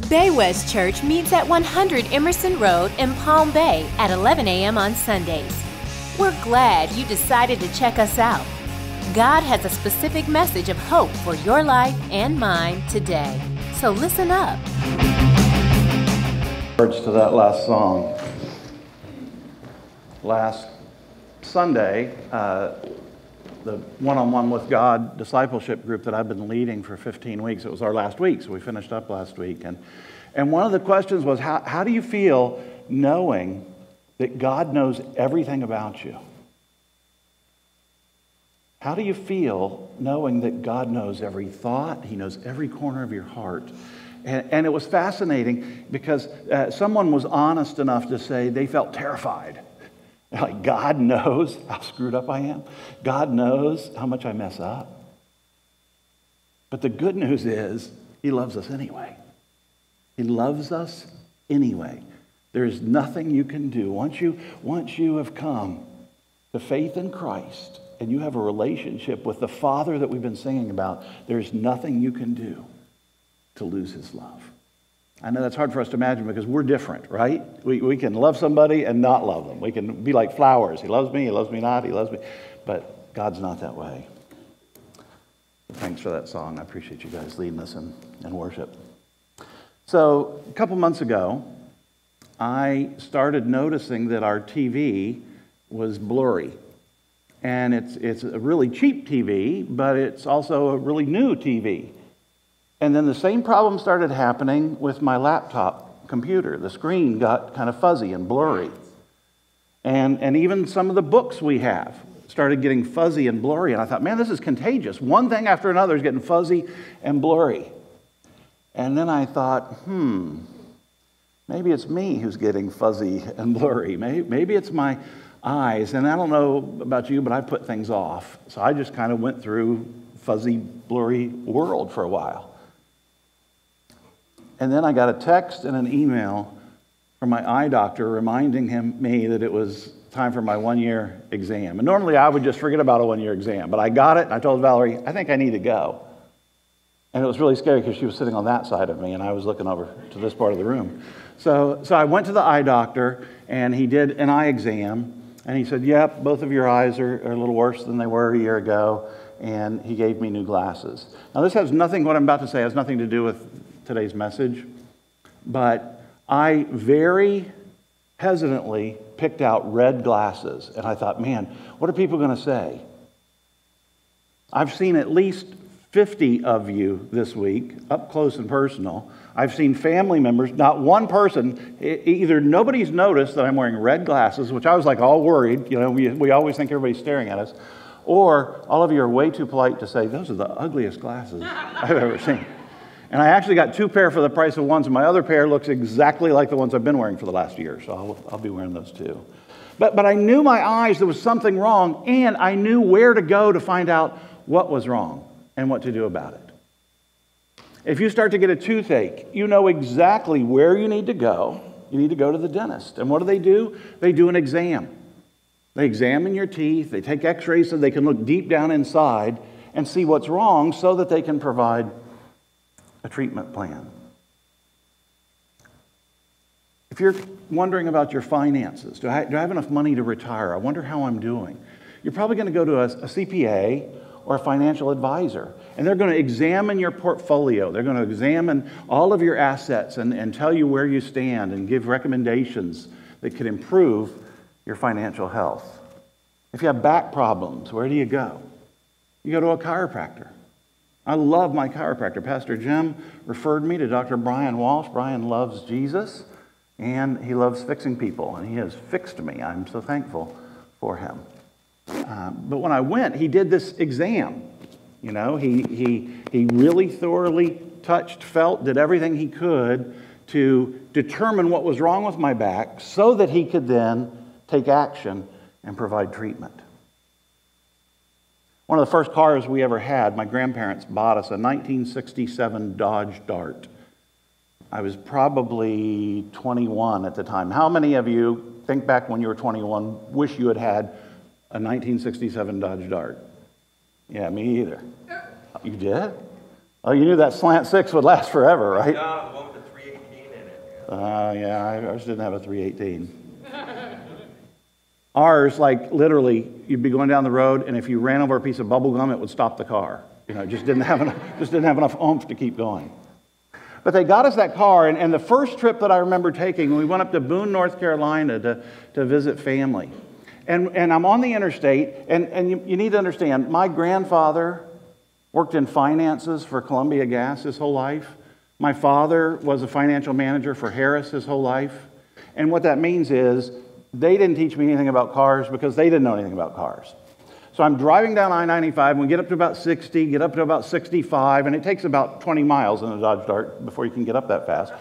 Bay West Church meets at 100 Emerson Road in Palm Bay at 11 a.m. on Sundays. We're glad you decided to check us out. God has a specific message of hope for your life and mine today. So listen up. Words to that last song. Last Sunday, the one-on-one with God discipleship group that I've been leading for 15 weeks, it was our last week, so we finished up last week. And one of the questions was, how do you feel knowing that God knows everything about you? How do you feel knowing that God knows every thought? He knows every corner of your heart. And it was fascinating because someone was honest enough to say they felt terrified. Like, God knows how screwed up I am. God knows how much I mess up. But the good news is, He loves us anyway. He loves us anyway. There's nothing you can do. Once you have come to faith in Christ and you have a relationship with the Father that we've been singing about, there's nothing you can do to lose His love. I know that's hard for us to imagine because we're different, right? We can love somebody and not love them. We can be like flowers. He loves me not, He loves me. But God's not that way. Thanks for that song. I appreciate you guys leading us in worship. So a couple months ago, I started noticing that our TV was blurry. And it's a really cheap TV, but it's also a really new TV. And then the same problem started happening with my laptop computer. The screen got kind of fuzzy and blurry. And even some of the books we have started getting fuzzy and blurry. And I thought, man, this is contagious. One thing after another is getting fuzzy and blurry. And then I thought, maybe it's me who's getting fuzzy and blurry. Maybe it's my eyes. And I don't know about you, but I put things off. So I just kind of went through fuzzy, blurry world for a while. And then I got a text and an email from my eye doctor reminding me that it was time for my 1-year exam. And normally I would just forget about a 1-year exam, but I got it and I told Valerie, I think I need to go. And it was really scary because she was sitting on that side of me and I was looking over to this part of the room. So I went to the eye doctor and he did an eye exam and he said, yep, both of your eyes are a little worse than they were a year ago. And he gave me new glasses. Now this has nothing, what I'm about to say has nothing to do with today's message, but I very hesitantly picked out red glasses, and I thought, man, what are people going to say? I've seen at least 50 of you this week, up close and personal. I've seen family members, not one person, either nobody's noticed that I'm wearing red glasses, which I was like all worried, we always think everybody's staring at us, or all of you are way too polite to say, those are the ugliest glasses I've ever seen. And I actually got 2 pair for the price of one, and my other pair looks exactly like the ones I've been wearing for the last year, so I'll be wearing those too. But I knew my eyes, there was something wrong, and I knew where to go to find out what was wrong and what to do about it. If you start to get a toothache, you know exactly where you need to go. You need to go to the dentist. And what do? They do an exam. They examine your teeth, they take x-rays so they can look deep down inside and see what's wrong so that they can provide a treatment plan. If you're wondering about your finances, do I have enough money to retire? I wonder how I'm doing. You're probably going to go to a CPA or a financial advisor, and they're going to examine your portfolio. They're going to examine all of your assets and tell you where you stand and give recommendations that could improve your financial health. If you have back problems, where do? You go to a chiropractor. I love my chiropractor. Pastor Jim referred me to Dr. Brian Walsh. Brian loves Jesus, and he loves fixing people, and he has fixed me. I'm so thankful for him. But when I went, he did this exam. He really thoroughly touched, felt, did everything he could to determine what was wrong with my back so that he could then take action and provide treatment. One of the first cars we ever had, my grandparents bought us a 1967 Dodge Dart. I was probably 21 at the time. How many of you, think back when you were 21, wish you had had a 1967 Dodge Dart? Yeah, me either. You did? Oh, you knew that slant six would last forever, right? No, the one with the 318 Yeah, ours didn't have a 318. Ours, like literally, you'd be going down the road, and if you ran over a piece of bubble gum, it would stop the car. You know, it just didn't have enough oomph to keep going. But they got us that car, and the first trip that I remember taking, we went up to Boone, North Carolina to visit family. And I'm on the interstate, and you need to understand, my grandfather worked in finances for Columbia Gas his whole life. My father was a financial manager for Harris his whole life. And what that means is they didn't teach me anything about cars because they didn't know anything about cars. So I'm driving down I-95, and we get up to about 60, get up to about 65, and it takes about 20 miles in a Dodge Dart before you can get up that fast.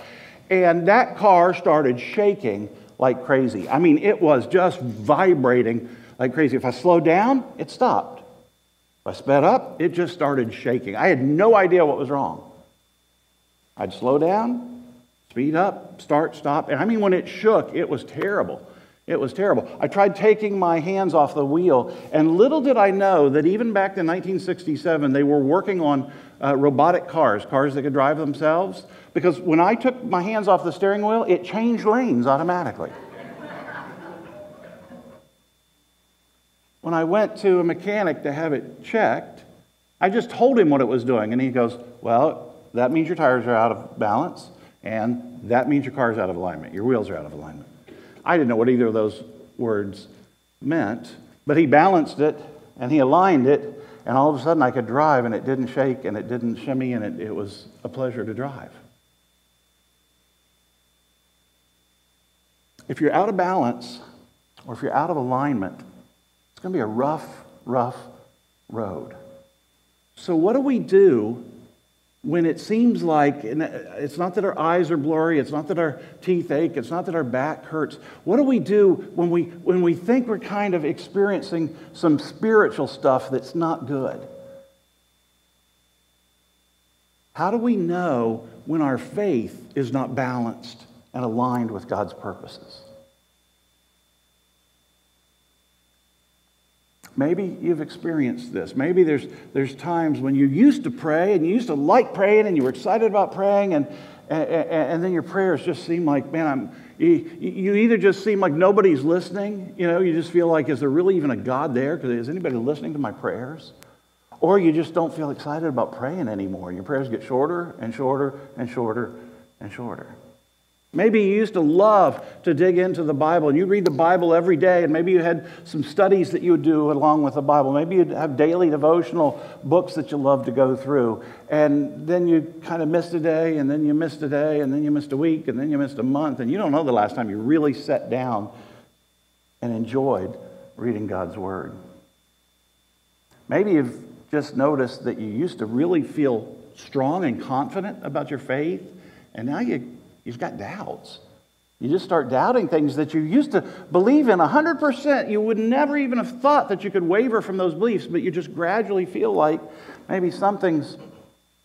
And that car started shaking like crazy. I mean, it was just vibrating like crazy. If I slowed down, it stopped. If I sped up, it just started shaking. I had no idea what was wrong. I'd slow down, speed up, start, stop. And I mean, when it shook, it was terrible. It was terrible. I tried taking my hands off the wheel, and little did I know that even back in 1967, they were working on robotic cars that could drive themselves. Because when I took my hands off the steering wheel, it changed lanes automatically. When I went to a mechanic to have it checked, I just told him what it was doing, and he goes, well, that means your tires are out of balance, and that means your car's out of alignment. Your wheels are out of alignment. I didn't know what either of those words meant, but he balanced it, and he aligned it, and all of a sudden I could drive, and it didn't shake, and it didn't shimmy, and it was a pleasure to drive. If you're out of balance, or if you're out of alignment, it's going to be a rough road. So what do we do when it seems like, and it's not that our eyes are blurry, it's not that our teeth ache, it's not that our back hurts. What do we do when we think we're kind of experiencing some spiritual stuff that's not good? How do we know when our faith is not balanced and aligned with God's purposes? Maybe you've experienced this. Maybe there's times when you used to pray and you used to like praying and you were excited about praying and then your prayers just seem like, man, you either just seem like nobody's listening, you know, you just feel like, is there really even a God there? Because is anybody listening to my prayers? Or you just don't feel excited about praying anymore. Your prayers get shorter and shorter and shorter and shorter. Maybe you used to love to dig into the Bible, and you read the Bible every day, and maybe you had some studies that you would do along with the Bible. Maybe you'd have daily devotional books that you love to go through, and then you kind of missed a day, and then you missed a day, and then you missed a week, and then you missed a month, and you don't know the last time you really sat down and enjoyed reading God's Word. Maybe you've just noticed that you used to really feel strong and confident about your faith, and now you've got doubts. You just start doubting things that you used to believe in 100%. You would never even have thought that you could waver from those beliefs, but you just gradually feel like maybe something's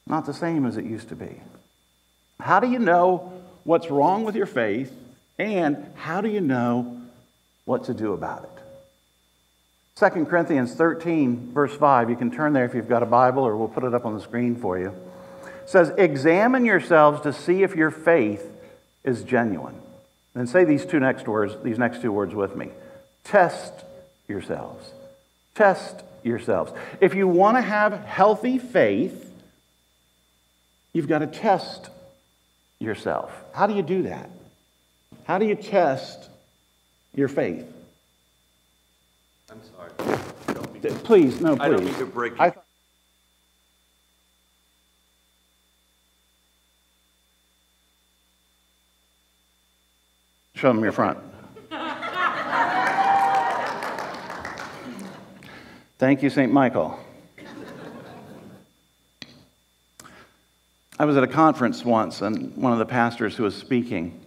not the same as it used to be. How do you know what's wrong with your faith, and how do you know what to do about it? 2 Corinthians 13, verse 5, you can turn there if you've got a Bible, or we'll put it up on the screen for you. It says, examine yourselves to see if your faith is genuine. Then say these next two words with me. Test yourselves. Test yourselves. If you want to have healthy faith, you've got to test yourself. How do you do that? How do you test your faith? I'm sorry. Please, no, please. I don't mean to break you. Show them your front. Thank you, St. Michael. I was at a conference once, and one of the pastors who was speaking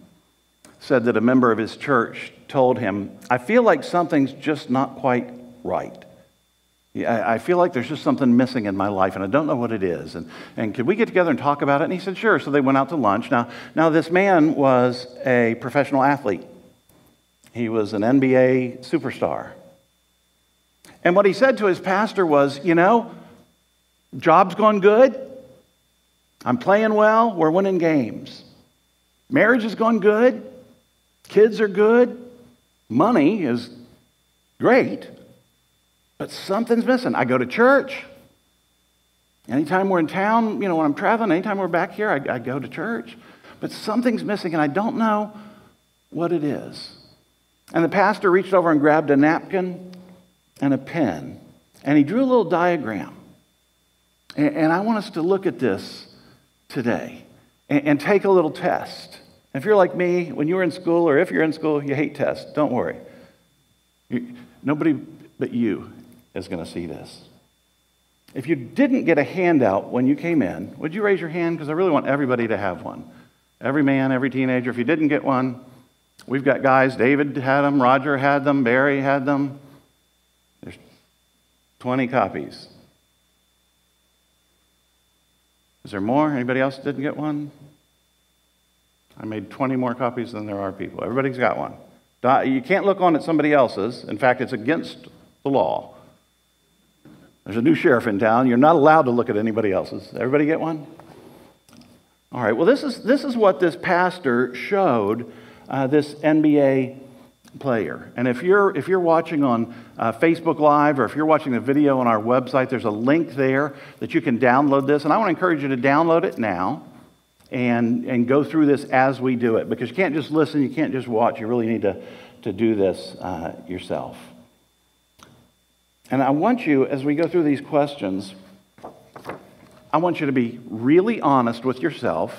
said that a member of his church told him, I feel like something's just not quite right. I feel like there's just something missing in my life, and I don't know what it is. And could we get together and talk about it? And he said, sure. So they went out to lunch. Now this man was a professional athlete. He was an NBA superstar. And what he said to his pastor was, you know, job's going good. I'm playing well. We're winning games. Marriage is going good. Kids are good. Money is great. But something's missing. I go to church. Anytime we're in town, when I'm traveling, anytime we're back here, I go to church. But something's missing, and I don't know what it is. And the pastor reached over and grabbed a napkin and a pen, and he drew a little diagram. And I want us to look at this today and take a little test. If you're like me, when you were in school, or if you're in school, you hate tests, don't worry. Nobody but you is going to see this. If you didn't get a handout when you came in, would you raise your hand? Because I really want everybody to have one. Every man, every teenager. If you didn't get one, we've got guys. David had them. Roger had them. Barry had them. There's 20 copies. Is there more? Anybody else didn't get one? I made 20 more copies than there are people. Everybody's got one. You can't look on at somebody else's. In fact, it's against the law. There's a new sheriff in town. You're not allowed to look at anybody else's. Everybody get one? All right. Well, this is what this pastor showed this NBA player. And if you're watching on Facebook Live, or if you're watching the video on our website, there's a link there that you can download this. And I want to encourage you to download it now and go through this as we do it, because you can't just listen, you can't just watch. You really need to do this yourself. And I want you, as we go through these questions, I want you to be really honest with yourself,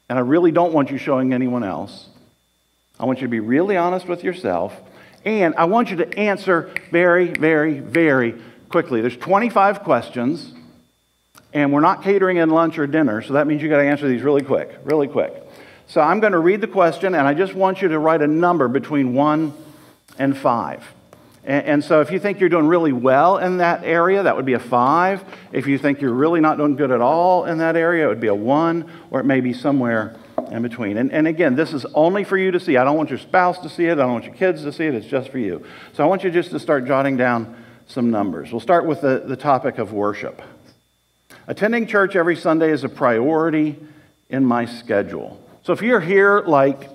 and I really don't want you showing anyone else. I want you to be really honest with yourself, and I want you to answer very, very, very quickly. There's 25 questions, and we're not catering in lunch or dinner, so that means you got to answer these really quick, really quick. So I'm going to read the question, and I just want you to write a number between 1 and 5. And so if you think you're doing really well in that area, that would be a 5. If you think you're really not doing good at all in that area, it would be a 1, or it may be somewhere in between. And again, this is only for you to see. I don't want your spouse to see it. I don't want your kids to see it. It's just for you. So I want you just to start jotting down some numbers. We'll start with the topic of worship. Attending church every Sunday is a priority in my schedule. So if you're here like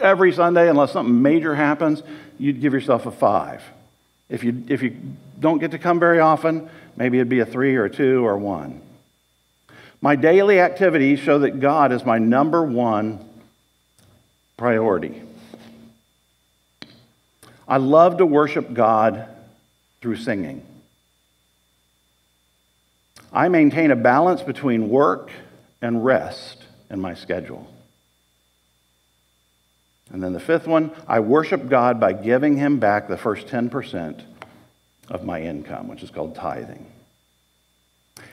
every Sunday, unless something major happens, you'd give yourself a 5. If you don't get to come very often, maybe it'd be a 3 or a 2 or 1. My daily activities show that God is my number 1 priority. I love to worship God through singing. I maintain a balance between work and rest in my schedule. And then the 5th one, I worship God by giving Him back the first 10% of my income, which is called tithing.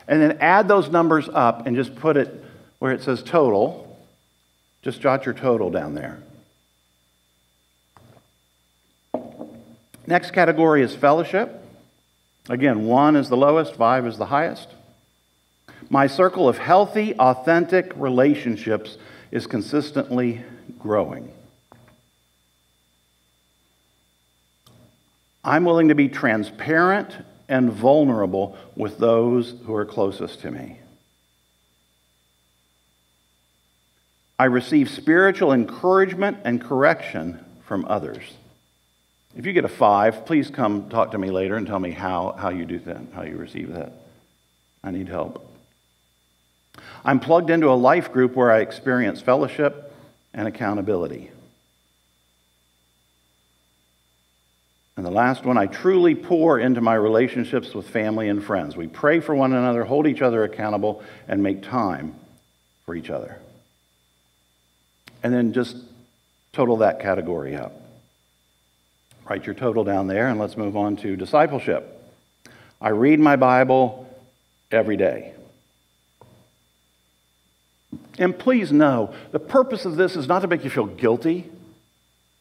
And then add those numbers up and just put it where it says total. Just jot your total down there. Next category is fellowship. Again, 1 is the lowest, 5 is the highest. My circle of healthy, authentic relationships is consistently growing. I'm willing to be transparent and vulnerable with those who are closest to me. I receive spiritual encouragement and correction from others. If you get a 5, please come talk to me later and tell me how you do that, how you receive that. I need help. I'm plugged into a life group where I experience fellowship and accountability. And the last one, I truly pour into my relationships with family and friends. We pray for one another, hold each other accountable, and make time for each other. And then just total that category up. Write your total down there, and let's move on to discipleship. I read my Bible every day. And please know, the purpose of this is not to make you feel guilty.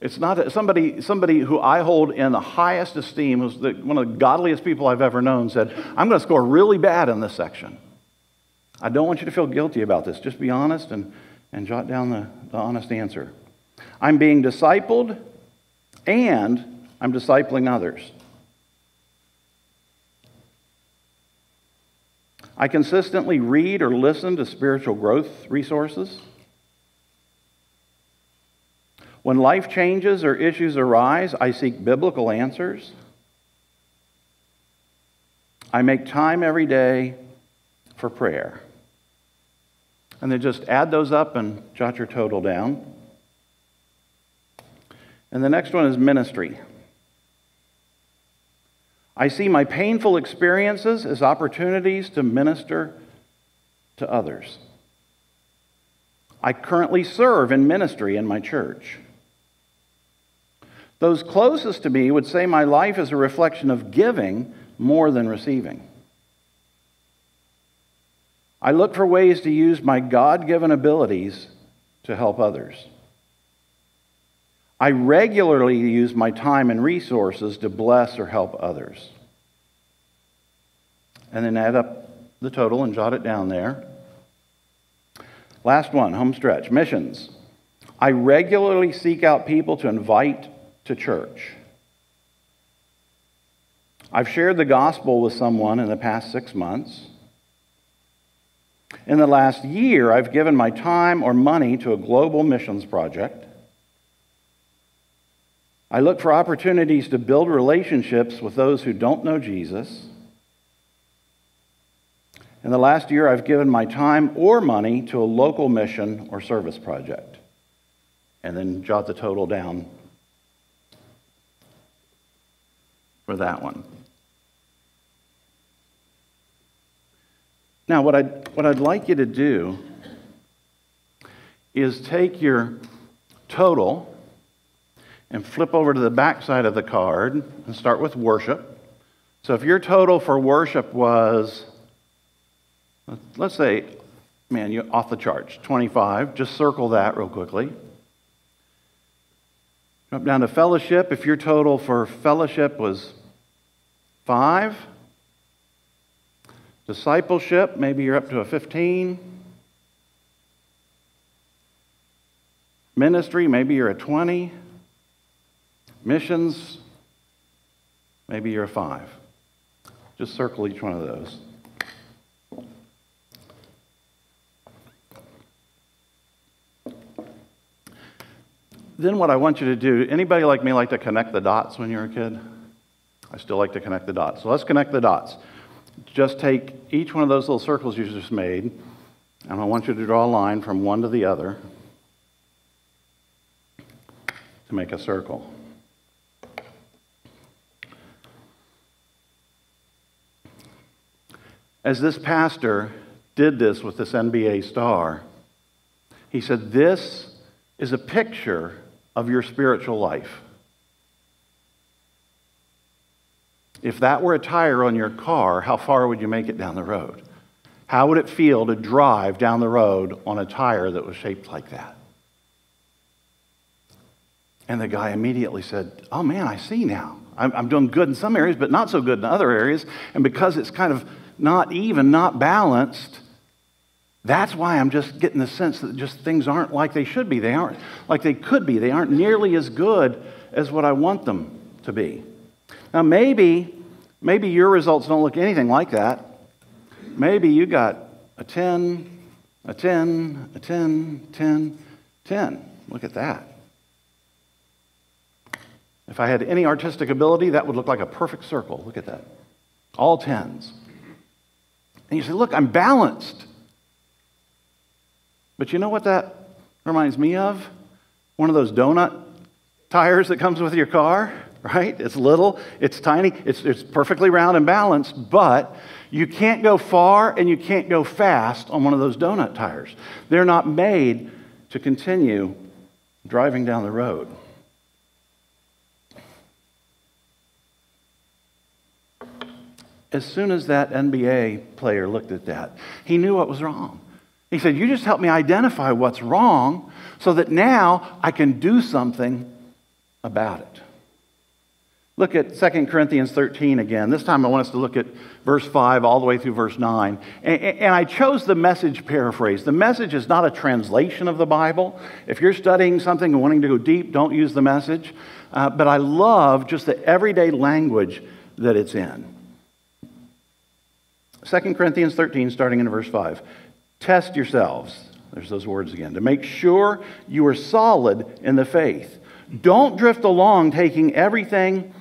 It's not somebody who I hold in the highest esteem, who's one of the godliest people I've ever known, said, I'm going to score really bad in this section. I don't want you to feel guilty about this. Just be honest and jot down the honest answer. I'm being discipled and I'm discipling others. I consistently read or listen to spiritual growth resources. When life changes or issues arise, I seek biblical answers. I make time every day for prayer. And then just add those up and jot your total down. And the next one is ministry. I see my painful experiences as opportunities to minister to others. I currently serve in ministry in my church. Those closest to me would say my life is a reflection of giving more than receiving. I look for ways to use my God-given abilities to help others. I regularly use my time and resources to bless or help others. And then add up the total and jot it down there. Last one, home stretch, missions. I regularly seek out people to invite to church. I've shared the gospel with someone in the past 6 months. In the last year, I've given my time or money to a global missions project. I look for opportunities to build relationships with those who don't know Jesus. In the last year, I've given my time or money to a local mission or service project. And then jot the total down for that one. Now, what I'd like you to do is take your total and flip over to the back side of the card and start with worship. So if your total for worship was, let's say, man, you're off the charts, 25, just circle that real quickly. Drop down to fellowship. If your total for fellowship was 5, discipleship, maybe you're up to a 15. Ministry, maybe you're a 20. Missions, maybe you're a 5. Just circle each one of those. Then what I want you to do, anybody like me like to connect the dots when you're a kid? I still like to connect the dots. So let's connect the dots. Just take each one of those little circles you just made, and I want you to draw a line from one to the other to make a circle. As this pastor did this with this NBA star, he said, this is a picture of your spiritual life. If that were a tire on your car, how far would you make it down the road? How would it feel to drive down the road on a tire that was shaped like that? And the guy immediately said, oh man, I see now. I'm doing good in some areas, but not so good in other areas. And because it's kind of not even, not balanced, that's why I'm just getting the sense that just things aren't like they should be. They aren't like they could be. They aren't nearly as good as what I want them to be. Now, maybe your results don't look anything like that. Maybe you got a 10, a 10, a 10, 10, 10. Look at that. If I had any artistic ability, that would look like a perfect circle. Look at that. All 10s. And you say, look, I'm balanced. But you know what that reminds me of? One of those donut tires that comes with your car, right? It's little, it's tiny, it's perfectly round and balanced, but you can't go far and you can't go fast on one of those donut tires. They're not made to continue driving down the road. As soon as that NBA player looked at that, he knew what was wrong. He said, you just helped me identify what's wrong so that now I can do something about it. Look at 2 Corinthians 13 again. This time I want us to look at verse 5 all the way through verse 9. And I chose the Message paraphrase. The Message is not a translation of the Bible. If you're studying something and wanting to go deep, don't use the Message. But I love just the everyday language that it's in. 2 Corinthians 13, starting in verse 5. Test yourselves. There's those words again. To make sure you are solid in the faith. Don't drift along taking everything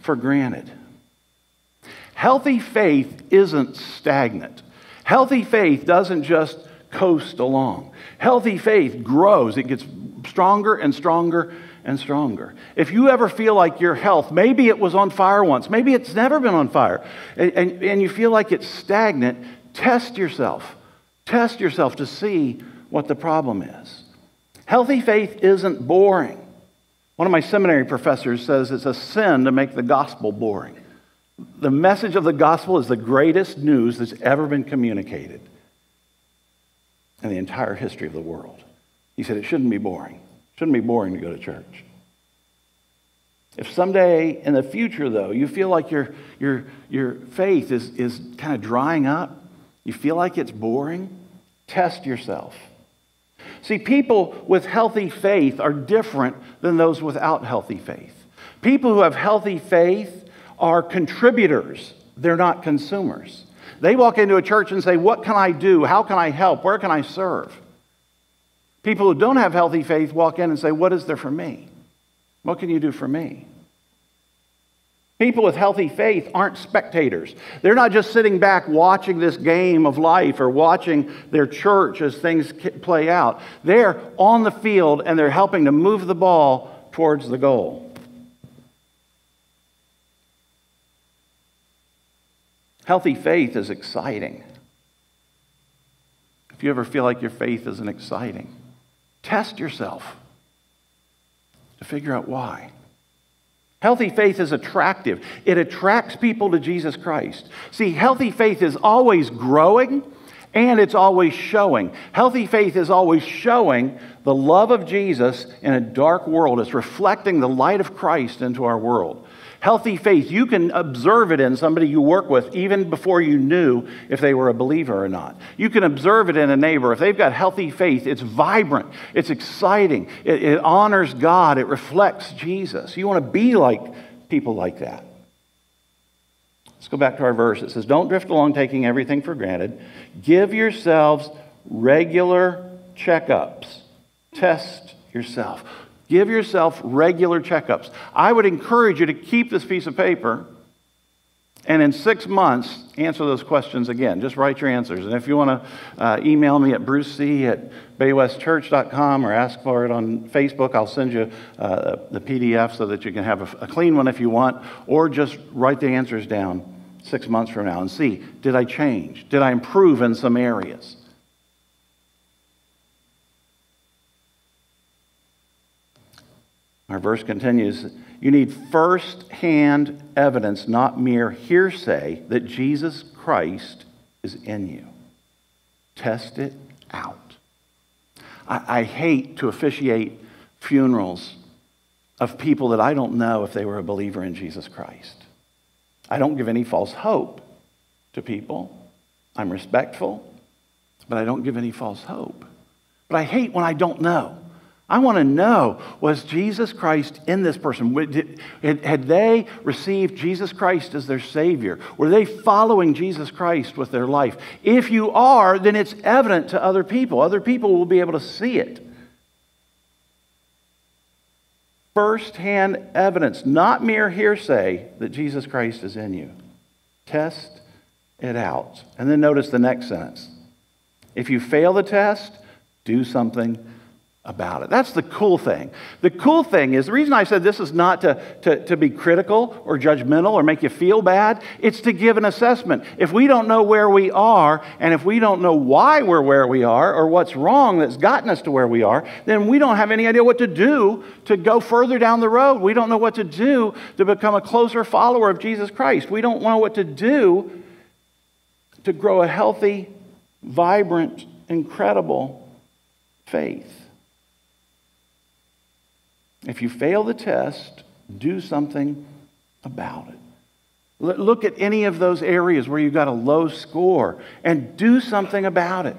for granted. Healthy faith isn't stagnant. Healthy faith doesn't just coast along. Healthy faith grows. It gets stronger and stronger and stronger. If you ever feel like your health, maybe it was on fire once, maybe it's never been on fire, and you feel like it's stagnant, test yourself. Test yourself to see what the problem is. Healthy faith isn't boring. One of my seminary professors says it's a sin to make the gospel boring. The message of the gospel is the greatest news that's ever been communicated in the entire history of the world. He said it shouldn't be boring. It shouldn't be boring to go to church. If someday in the future, though, you feel like your faith is kind of drying up, you feel like it's boring, test yourself. See, people with healthy faith are different than those without healthy faith. People who have healthy faith are contributors. They're not consumers. They walk into a church and say, what can I do? How can I help? Where can I serve? People who don't have healthy faith walk in and say, what is there for me? What can you do for me? People with healthy faith aren't spectators. They're not just sitting back watching this game of life or watching their church as things play out. They're on the field and they're helping to move the ball towards the goal. Healthy faith is exciting. If you ever feel like your faith isn't exciting, test yourself to figure out why. Healthy faith is attractive. It attracts people to Jesus Christ. See, healthy faith is always growing and it's always showing. Healthy faith is always showing the love of Jesus in a dark world. It's reflecting the light of Christ into our world. Healthy faith, you can observe it in somebody you work with even before you knew if they were a believer or not. You can observe it in a neighbor. If they've got healthy faith, it's vibrant, it's exciting, it honors God, it reflects Jesus. You want to be like people like that. Let's go back to our verse. It says, don't drift along taking everything for granted. Give yourselves regular checkups. Test yourself. Give yourself regular checkups. I would encourage you to keep this piece of paper and in 6 months, answer those questions again. Just write your answers. And if you want to email me at brucec@baywestchurch.com or ask for it on Facebook, I'll send you the PDF so that you can have a clean one if you want, or just write the answers down 6 months from now and see, did I change? Did I improve in some areas? Our verse continues, you need first-hand evidence, not mere hearsay, that Jesus Christ is in you. Test it out. I hate to officiate funerals of people that I don't know if they were a believer in Jesus Christ. I don't give any false hope to people. I'm respectful, but I don't give any false hope. But I hate when I don't know. I want to know, was Jesus Christ in this person? Had they received Jesus Christ as their Savior? Were they following Jesus Christ with their life? If you are, then it's evident to other people. Other people will be able to see it. First-hand evidence, not mere hearsay, that Jesus Christ is in you. Test it out. And then notice the next sentence. If you fail the test, do something about it. That's the cool thing. The cool thing is, the reason I said this is not to be critical or judgmental or make you feel bad, it's to give an assessment. If we don't know where we are, and if we don't know why we're where we are, or what's wrong that's gotten us to where we are, then we don't have any idea what to do to go further down the road. We don't know what to do to become a closer follower of Jesus Christ. We don't know what to do to grow a healthy, vibrant, incredible faith. If you fail the test, do something about it. Look at any of those areas where you got a low score and do something about it.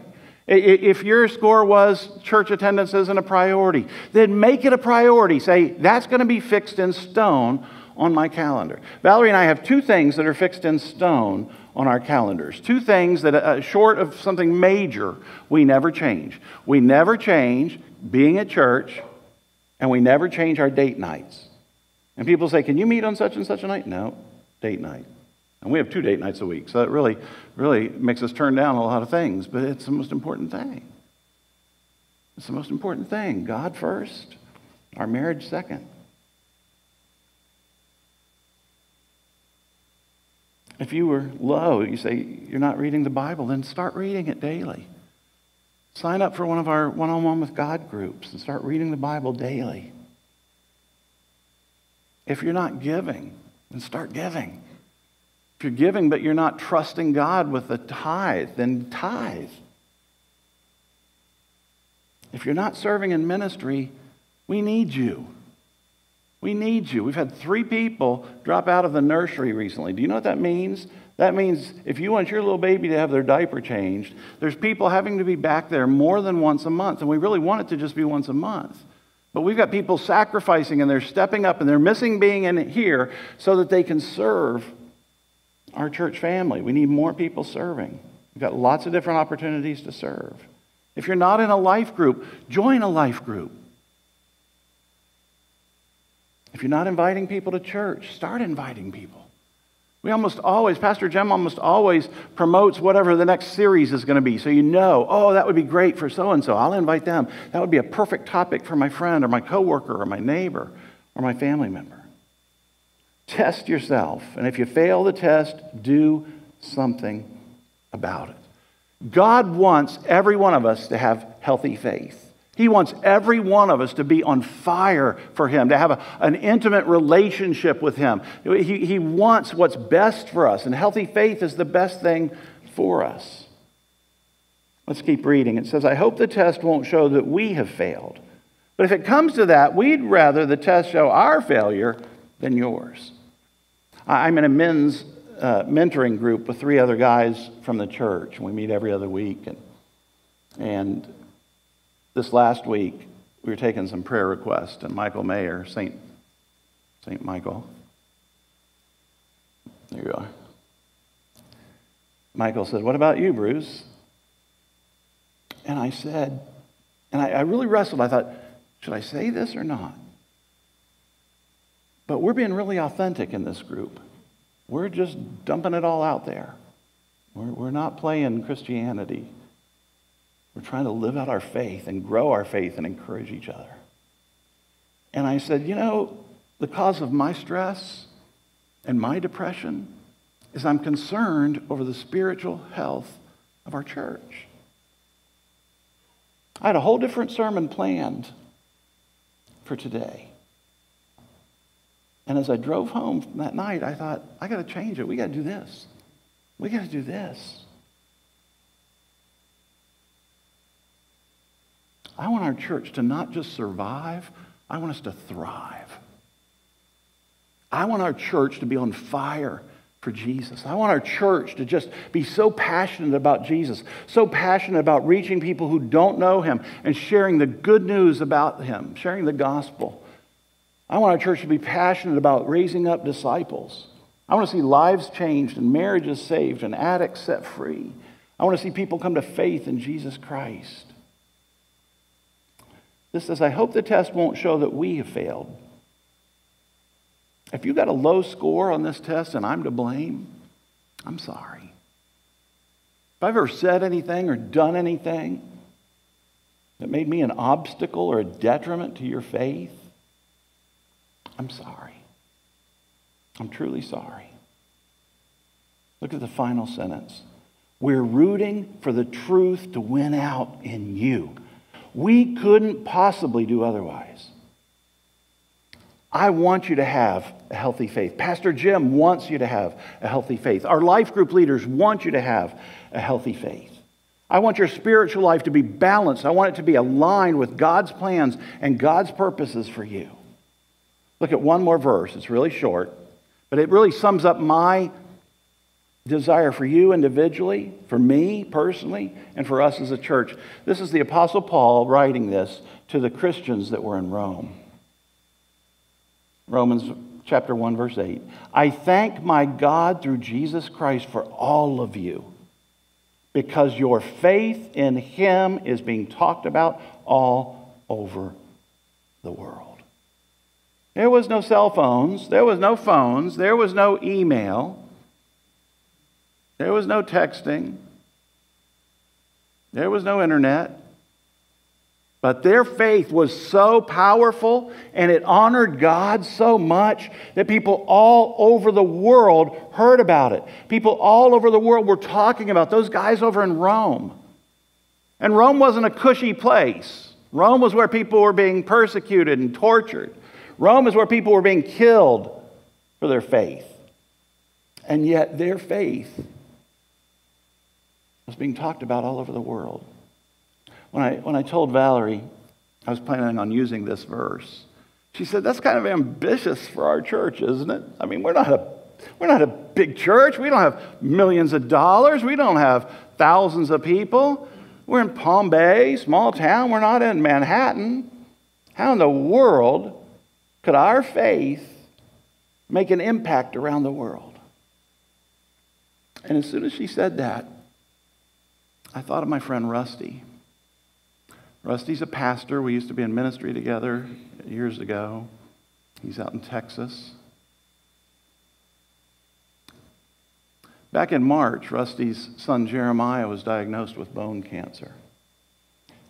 If your score was church attendance isn't a priority, then make it a priority. Say, that's going to be fixed in stone on my calendar. Valerie and I have 2 things that are fixed in stone on our calendars. Two things that, short of something major, we never change. We never change being at church, and we never change our date nights. And people say, can you meet on such and such a night? No, date night. And we have 2 date nights a week, so it really makes us turn down a lot of things, but it's the most important thing. It's the most important thing. God first, our marriage second. If you were low, you say you're not reading the Bible, then start reading it daily. Sign up for one of our one-on-one with God groups and start reading the Bible daily. If you're not giving, then start giving. If you're giving but you're not trusting God with the tithe, then tithe. If you're not serving in ministry, we need you. We need you. We've had 3 people drop out of the nursery recently. Do you know what that means? That means if you want your little baby to have their diaper changed, there's people having to be back there more than once a month. And we really want it to just be once a month. But we've got people sacrificing and they're stepping up and they're missing being in here so that they can serve our church family. We need more people serving. We've got lots of different opportunities to serve. If you're not in a life group, join a life group. If you're not inviting people to church, start inviting people. We almost always, Pastor Jim almost always promotes whatever the next series is going to be. So you know, oh, that would be great for so-and-so. I'll invite them. That would be a perfect topic for my friend or my coworker or my neighbor or my family member. Test yourself. And if you fail the test, do something about it. God wants every one of us to have healthy faith. He wants every one of us to be on fire for Him, to have an intimate relationship with Him. He wants what's best for us, and healthy faith is the best thing for us. Let's keep reading. It says, I hope the test won't show that we have failed. But if it comes to that, we'd rather the test show our failure than yours. I'm in a men's mentoring group with 3 other guys from the church, and we meet every other week. And this last week, we were taking some prayer requests, and Michael Mayer, Saint Michael, there you are. Michael said, what about you, Bruce? And I said, and I really wrestled. I thought, should I say this or not? But we're being really authentic in this group. We're just dumping it all out there. We're not playing Christianity. We're trying to live out our faith and grow our faith and encourage each other. And I said, you know, the cause of my stress and my depression is I'm concerned over the spiritual health of our church. I had a whole different sermon planned for today. And as I drove home that night, I thought, I got to change it. We got to do this. We got to do this. I want our church to not just survive, I want us to thrive. I want our church to be on fire for Jesus. I want our church to just be so passionate about Jesus, so passionate about reaching people who don't know Him and sharing the good news about Him, sharing the gospel. I want our church to be passionate about raising up disciples. I want to see lives changed and marriages saved and addicts set free. I want to see people come to faith in Jesus Christ. This says, I hope the test won't show that we have failed. If you got a low score on this test and I'm to blame, I'm sorry. If I've ever said anything or done anything that made me an obstacle or a detriment to your faith, I'm sorry. I'm truly sorry. Look at the final sentence. We're rooting for the truth to win out in you. We couldn't possibly do otherwise. I want you to have a healthy faith. Pastor Jim wants you to have a healthy faith. Our life group leaders want you to have a healthy faith. I want your spiritual life to be balanced. I want it to be aligned with God's plans and God's purposes for you. Look at one more verse. It's really short, but it really sums up my desire for you individually, for me personally, and for us as a church. This is the Apostle Paul writing this to the Christians that were in Rome. Romans chapter 1, verse 8. I thank my God through Jesus Christ for all of you, because your faith in him is being talked about all over the world. There was no cell phones. There was no phones. There was no email. There was no texting. There was no internet. But their faith was so powerful and it honored God so much that people all over the world heard about it. People all over the world were talking about those guys over in Rome. And Rome wasn't a cushy place. Rome was where people were being persecuted and tortured. Rome is where people were being killed for their faith. And yet their faith was being talked about all over the world. When I told Valerie I was planning on using this verse, she said, that's kind of ambitious for our church, isn't it? I mean, we're not a big church. We don't have millions of dollars. We don't have thousands of people. We're in Palm Bay, small town. We're not in Manhattan. How in the world could our faith make an impact around the world? And as soon as she said that, I thought of my friend Rusty. Rusty's a pastor. We used to be in ministry together years ago. He's out in Texas. Back in March, Rusty's son Jeremiah was diagnosed with bone cancer.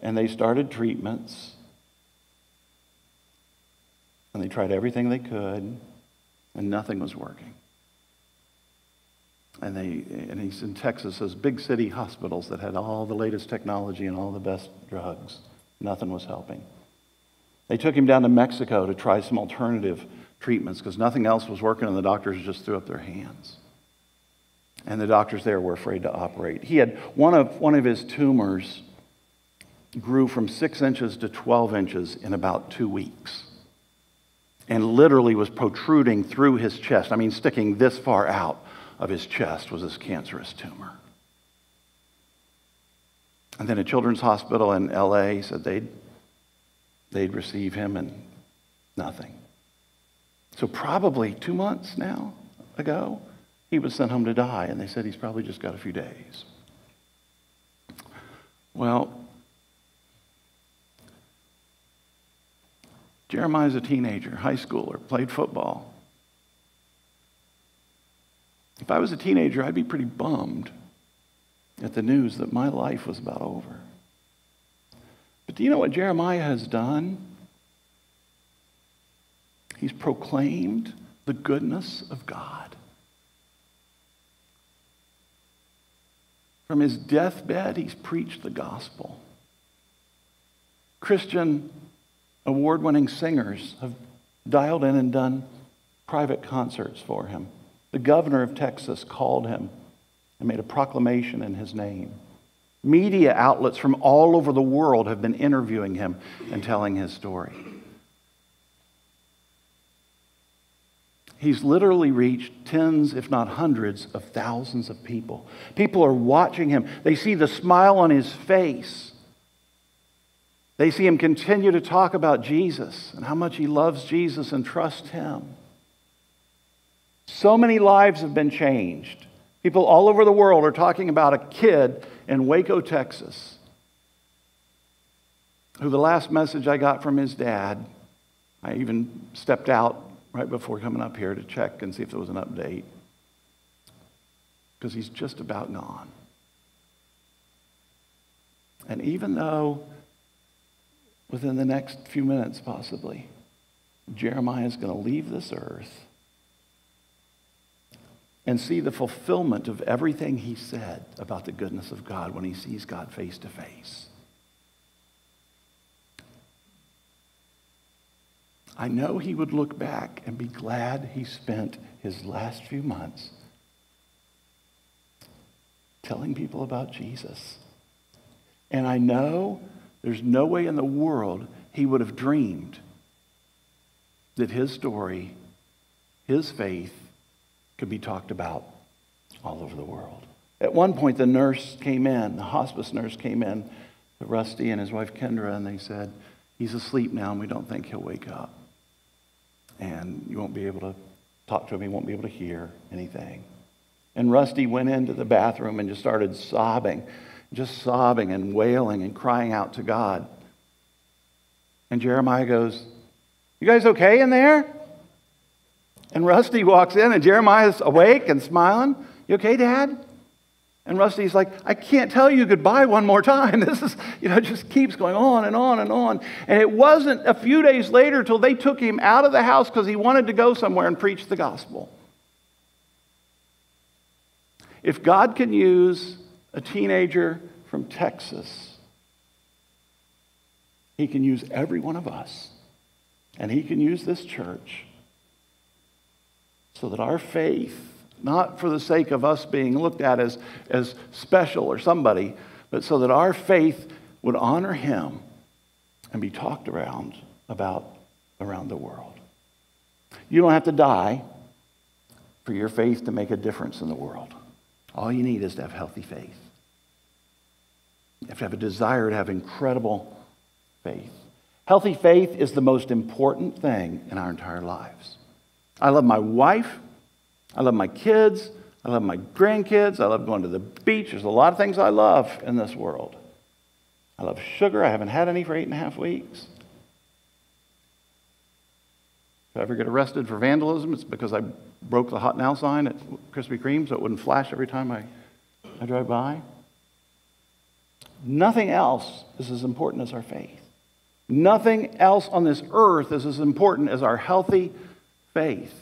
And they started treatments. And they tried everything they could, and nothing was working. And he's in Texas, those big city hospitals that had all the latest technology and all the best drugs. Nothing was helping. They took him down to Mexico to try some alternative treatments because nothing else was working, and the doctors just threw up their hands. And the doctors there were afraid to operate. He had one of his tumors grew from 6 inches to 12 inches in about 2 weeks. And literally was protruding through his chest. I mean, sticking this far out of his chest was this cancerous tumor. And then a children's hospital in LA said they'd receive him, and nothing. So probably 2 months now ago, he was sent home to die, and they said he's probably just got a few days. Well, Jeremiah's a teenager, high schooler, played football. If I was a teenager, I'd be pretty bummed at the news that my life was about over. But do you know what Jeremiah has done? He's proclaimed the goodness of God. From his deathbed, he's preached the gospel. Christian award-winning singers have dialed in and done private concerts for him. The governor of Texas called him and made a proclamation in his name. Media outlets from all over the world have been interviewing him and telling his story. He's literally reached tens, if not hundreds, of thousands of people. People are watching him. They see the smile on his face. They see him continue to talk about Jesus and how much he loves Jesus and trusts him. So many lives have been changed. People all over the world are talking about a kid in Waco, Texas, who the last message I got from his dad, I even stepped out right before coming up here to check and see if there was an update, because he's just about gone. And even though within the next few minutes possibly, Jeremiah is going to leave this earth and see the fulfillment of everything he said about the goodness of God when he sees God face to face. I know he would look back and be glad he spent his last few months telling people about Jesus. And I know there's no way in the world he would have dreamed that his story, his faith, could be talked about all over the world. At one point, the hospice nurse came in to Rusty and his wife Kendra, and they said, he's asleep now and we don't think he'll wake up. And you won't be able to talk to him, he won't be able to hear anything. And Rusty went into the bathroom and just started sobbing and wailing and crying out to God. And Jeremiah goes, "You guys okay in there?" And Rusty walks in, and Jeremiah's awake and smiling. "You okay, Dad?" And Rusty's like, "I can't tell you goodbye one more time. This is, it just keeps going on and on and on." And it wasn't a few days later till they took him out of the house because he wanted to go somewhere and preach the gospel. If God can use a teenager from Texas, he can use every one of us. And he can use this church so that our faith, not for the sake of us being looked at as special or somebody, but so that our faith would honor him and be talked around the world. You don't have to die for your faith to make a difference in the world. All you need is to have healthy faith. You have to have a desire to have incredible faith. Healthy faith is the most important thing in our entire lives. I love my wife. I love my kids. I love my grandkids. I love going to the beach. There's a lot of things I love in this world. I love sugar. I haven't had any for 8.5 weeks. If I ever get arrested for vandalism, it's because I broke the hot now sign at Krispy Kreme so it wouldn't flash every time I drive by. Nothing else is as important as our faith. Nothing else on this earth is as important as our healthy faith.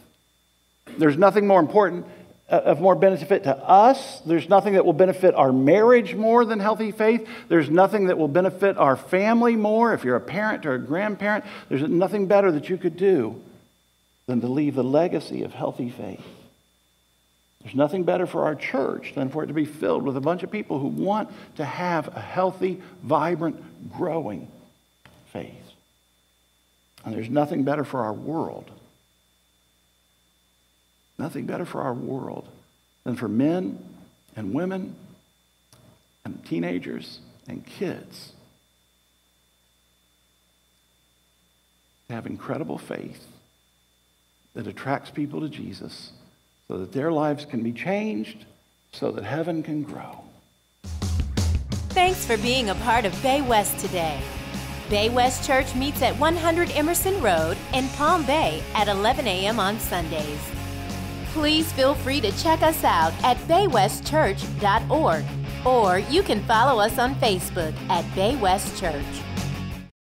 There's nothing more important, of more benefit to us. There's nothing that will benefit our marriage more than healthy faith. There's nothing that will benefit our family more. If you're a parent or a grandparent, there's nothing better that you could do than to leave the legacy of healthy faith. There's nothing better for our church than for it to be filled with a bunch of people who want to have a healthy, vibrant, growing faith. And there's nothing better for our world. Nothing better for our world than for men and women and teenagers and kids to have incredible faith that attracts people to Jesus so that their lives can be changed, so that heaven can grow. Thanks for being a part of Bay West today. Bay West Church meets at 100 Emerson Road in Palm Bay at 11 a.m. on Sundays. Please feel free to check us out at baywestchurch.org, or you can follow us on Facebook at Bay West Church.